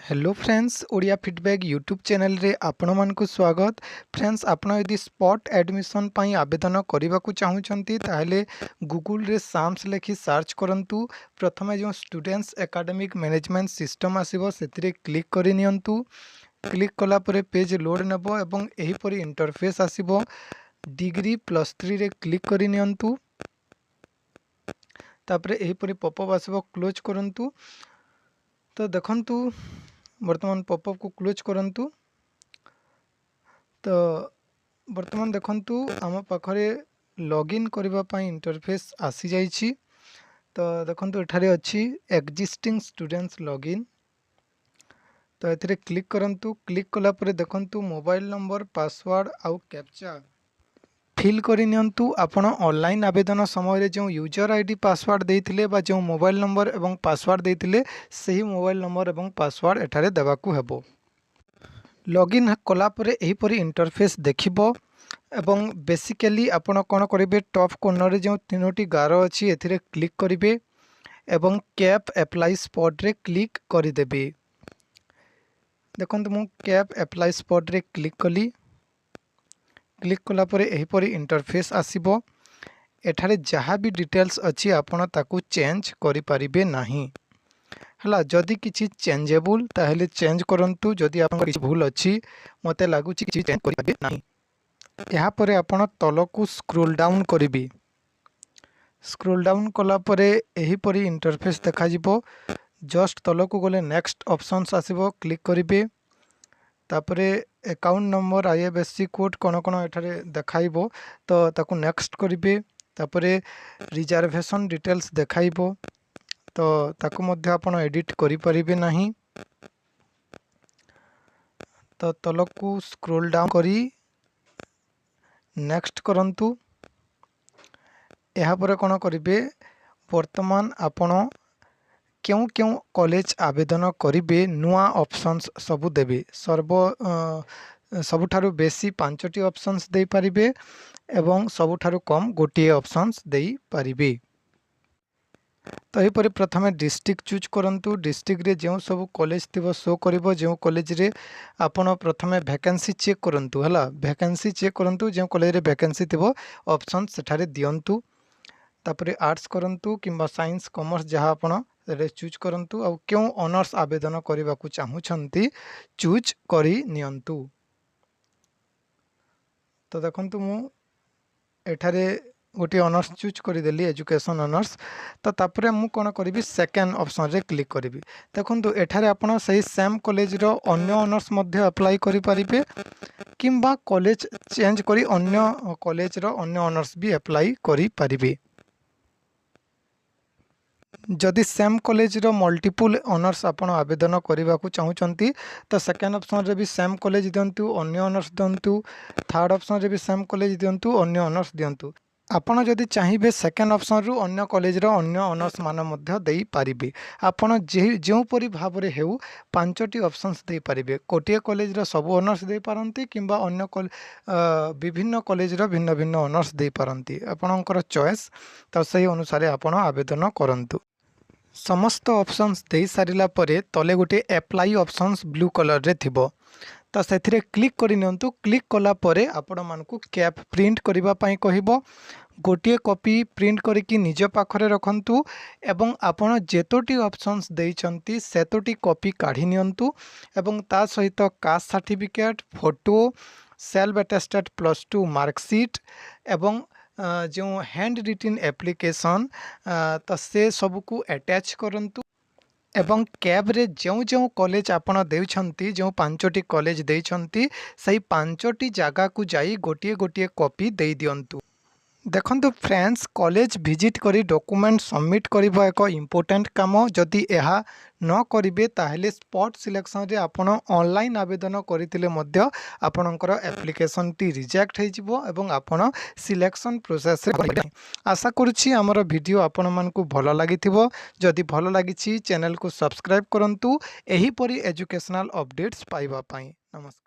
Hello friends Odia feedback YouTube channel रे आपण मानकु स्वागत। फ्रेंड्स आपण यदि स्पॉट एडमिशन पई आवेदन करने को चाहूँगी ताहले गूगल रे साम्स लिखि सर्च करंतु। प्रथमे जो स्टूडेंट्स एकेडमिक मैनेजमेंट सिस्टम आसीबो सेतिरे क्लिक करि नियंतु। क्लिक कला परे पेज लोड नेबो एवं एही परी इंटरफेस आसीबो। डिग्री +3 रे क्लिक करि नियंतु। तापरे एही परी पॉपअप आसीबो, क्लोज करंतु। तो देखंतु वर्तमान पॉपअप को क्लोज करंतु। तो वर्तमान देखंतु आम पाखरे लॉगिन करबा पई इंटरफेस आसी जाइछि। तो देखंतु एठारे अछि एक्जिस्टिंग स्टूडेंट्स लॉगिन। तो एथिरे क्लिक करंतु। क्लिक कला परे देखंतु मोबाइल नंबर पासवर्ड आउ कैप्चा फिल करि नियंतु। आपण ऑनलाइन आवेदन समय जो यूजर आईडी पासवर्ड देइथिले बा जो मोबाइल नंबर एवं पासवर्ड देइथिले सही मोबाइल नंबर एवं पासवर्ड एठारे देबाकू हेबो। लॉगिन कला परे एही परी इंटरफेस देखिबो एवं बेसिकली आपण कोन करिवे टॉप कॉर्नर रे जो तीनोटी गारो अछि एथिरे क्लिक करिवे एवं कैप अप्लाई स्पॉट रे क्लिक करि देबे। देखंतु मु कैप अप्लाई स्पॉट रे क्लिक कली। क्लिक कला परे एही परी इंटरफेस आसीबो। एठारे जहाँ भी डिटेल्स अच्छी आपण ताकू चेंज करि परिबे नाही हला। जदि किछि चेंजेबल ताहेले चेंज करंतु। जदि आपण किछि भूल अच्छी मते लागुछि किछि चेंज करि परिबे नाही। यहाँ परे आपण तलकू स्क्रोल डाउन करिबी। स्क्रोल डाउन कला परे एही परी इंटरफेस देखा जिवो। जस्ट तलकू गले नेक्स्ट ऑप्शंस आसीबो, क्लिक करिबे। तापरे अकाउंट नंबर आईएफएससी कोड कोन कोन एठारे देखाइबो तो ताकू नेक्स्ट करिबे। तापरे रिजर्वेशन डिटेल्स देखाइबो तो ताकू मध्य आपण एडिट करि परिबे नाही। तो तलकू स्क्रोल डाउन करी नेक्स्ट करंतु। यहाँ पर कोन करिबे वर्तमान आपण क्यों क्यों कॉलेज आवेदन करिबे नुआ ऑप्शंस सबु देबे। सबुठारु बेसी 5टी ऑप्शंस दे पारिबे एवं सबुठारु कम गोटिए ऑप्शंस दे पारिबे। तो यही पर प्रथमे डिस्ट्रिक्ट चूज करंतु। डिस्ट्रिक्ट रे जो सब कॉलेज थिबो शो करिवो। जो कॉलेज रे आपण प्रथमे वैकेंसी चेक करंतु हला। वैकेंसी चेक करंतु जो कॉलेज रे वैकेंसी थिबो ऑप्शंस सेठारे दियंतु। तापरे आर्ट्स करंतु किंबा साइंस कॉमर्स जहाँ आपण रे चूज करंतु। आ क्यों ऑनर्स आवेदन करबा को चाहूछंती चूज करि नियंतु। तो देखंतु मु एठारे गोटे ऑनर्स चूज करदेली एजुकेशन ऑनर्स। तो तापरे मु कोन करिवि सेकंड ऑप्शन रे क्लिक करिवि। देखंतु एठारे आपण सही सेम कॉलेज रो अन्य ऑनर्स मध्ये अप्लाई करि परिबे किंबा कॉलेज चेंज करी अन्य कॉलेज रो अन्य ऑनर्स भी अप्लाई करि परिबे। जदि सेम कॉलेज रो मल्टीपल ऑनर्स आपण आवेदन करने को चाहूँगी तो सेकेंड ऑप्शन रे भी सेम कॉलेज दिंतु, अन्य ऑनर्स दिंतु। थर्ड ऑप्शन रे भी सेम कॉलेज दिंतु, अन्य ऑनर्स दिंतु। आपण जदि चाहिए सेकेंड ऑप्शन रु अन्य कॉलेज रो अन्य ऑनर्स मान मध्य देई पारिबे। आपण जो परि भाव रे हेउ 5टी ऑप्शंस दे पारिबे। कोटिए कॉलेज रो सब ऑनर्स दे पारंती किंबा अन्य विभिन्न कॉलेज रो भिन्न भिन्न ऑनर्स दे पारंती। आपणकर चॉइस। तो सही अनुसार आपण आवेदन करंतु। समस्त ऑप्शंस दे सारिला परे तले गोटे अप्लाई ऑप्शंस ब्लू कलर रे थिबो। तो से क्लिक करि नियंतु। क्लिक कला परे आपण मानकु कैप प्रिंट करबा पई कहिबो। गोटिए कॉपी प्रिंट करिकि निज पाखरे रखंतु एवं आपण जेतोटी ऑप्शंस देइचंती सेतोटी कॉपी काढी नियंतु एवं ता सहित caste certificate, photo, self attested +2 marksheet एवं जो हैंड रिटन एप्लिकेशन तो से सबको अटैच करंतु। एवं कैब रे जो जो कॉलेज आपण देउछंती जो 5टी कॉलेज देइछंती सही 5टी जगह को जाई गोटिए गोटिए कॉपी दे दियंतु। देखंतु फ्रेंड्स कॉलेज विजिट करी डॉक्यूमेंट सबमिट करबा एक इम्पोर्टेंट काम। जदि यह न करिवे ताहेले स्पॉट सिलेक्शन रे आपण ऑनलाइन आवेदन करथिले मध्य आपणकर एप्लिकेशन टी रिजेक्ट हे जिवो एवं आपण सिलेक्शन प्रोसेस रे। आशा करूछि हमर वीडियो आपण मानकु भलो लागिथिबो। जदि भलो लागिछि चैनल को सब्सक्राइब करंतु एही परी एजुकेशनल अपडेट्स पाइबा पई। नमस्कार।